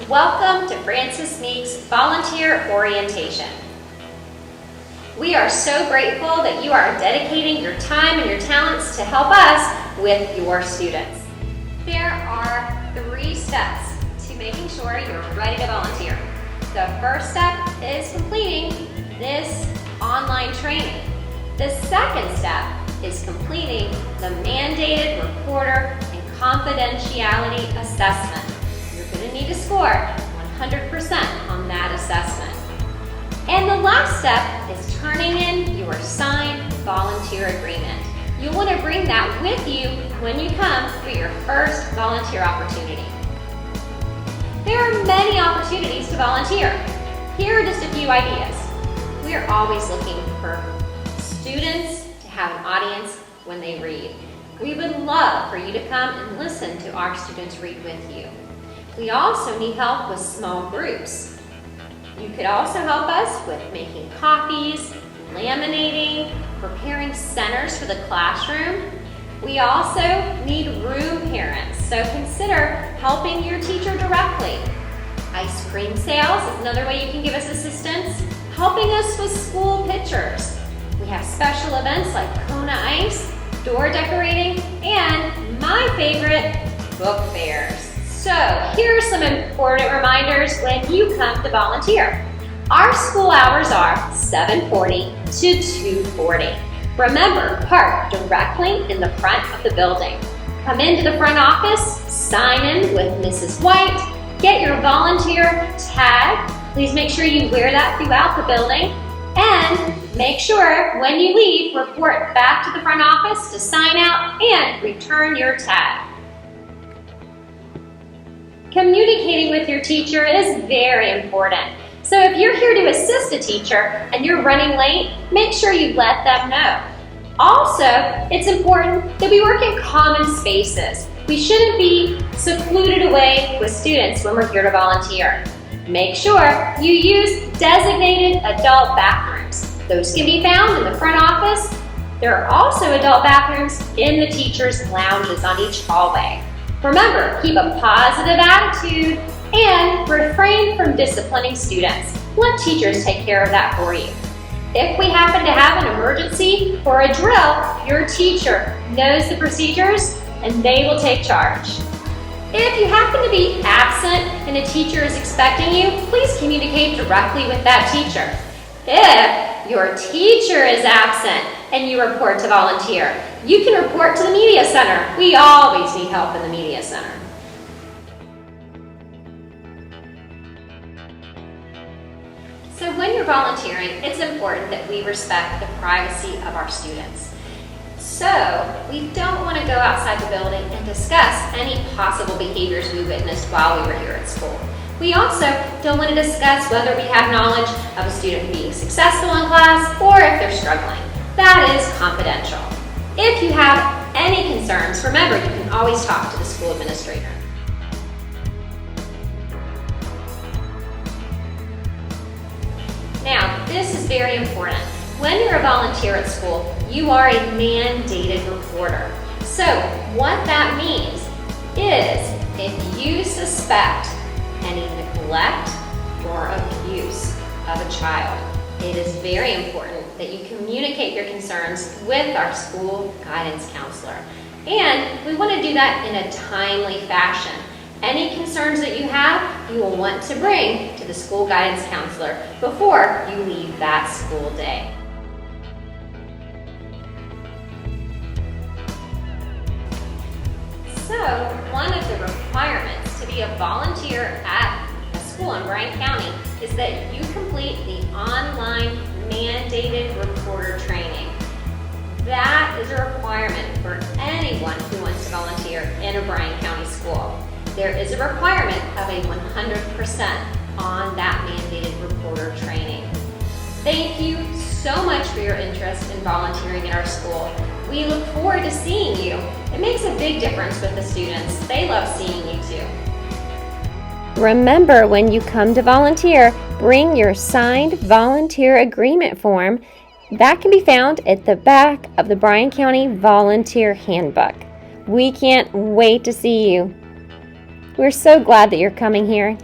Welcome to Francis Meek's Volunteer Orientation. We are so grateful that you are dedicating your time and your talents to help us with your students. There are 3 steps to making sure you're ready to volunteer. The first step is completing this online training. The second step is completing the mandated reporter and confidentiality assessment. You're going to need to score 100% on that assessment. And the last step is turning in your signed volunteer agreement. You'll want to bring that with you when you come for your first volunteer opportunity. There are many opportunities to volunteer. Here are just a few ideas. We are always looking for students to have an audience when they read. We would love for you to come and listen to our students read with you. We also need help with small groups. You could also help us with making copies, laminating, preparing centers for the classroom. We also need room parents, so consider helping your teacher directly. Ice cream sales is another way you can give us assistance. Helping us with school pictures. We have special events like Kona Ice, door decorating, and my favorite, book fairs. So here are some important reminders when you come to volunteer. Our school hours are 7:40 to 2:40. Remember, park directly in the front of the building. Come into the front office, sign in with Mrs. White, get your volunteer tag. Please make sure you wear that throughout the building. And make sure when you leave, report back to the front office to sign out and return your tag. Communicating with your teacher is very important. So if you're here to assist a teacher and you're running late, make sure you let them know. Also, it's important that we work in common spaces. We shouldn't be secluded away with students when we're here to volunteer. Make sure you use designated adult bathrooms. Those can be found in the front office. There are also adult bathrooms in the teachers' lounges on each hallway. Remember, keep a positive attitude and refrain from disciplining students. Let teachers take care of that for you. If we happen to have an emergency or a drill, your teacher knows the procedures and they will take charge. If you happen to be absent and a teacher is expecting you, please communicate directly with that teacher. If your teacher is absent and you report to volunteer, you can report to the media center. We always need help in the media center. So when you're volunteering, it's important that we respect the privacy of our students. So we don't want to go outside the building and discuss any possible behaviors we witnessed while we were here at school. We also don't want to discuss whether we have knowledge of a student being successful in class or if they're struggling. That is confidential. If you have any concerns, remember you can always talk to the school administrator. Now, this is very important. When you're a volunteer at school, you are a mandated reporter. So what that means is if you suspect any neglect or abuse of a child, it is very important that you communicate your concerns with our school guidance counselor. And we want to do that in a timely fashion. Any concerns that you have, you will want to bring to the school guidance counselor before you leave that school day. So, one of the requirements to be a volunteer at a school in Bryan County is that you complete the online mandated reporter training. That is a requirement for anyone who wants to volunteer in a Bryan County school. There is a requirement of a 100% on that mandated reporter training. Thank you so much for your interest in volunteering at our school. We look forward to seeing you. It makes a big difference with the students. They love seeing you too. Remember, when you come to volunteer, bring your signed volunteer agreement form. That can be found at the back of the Bryan County Volunteer Handbook. We can't wait to see you. We're so glad that you're coming here.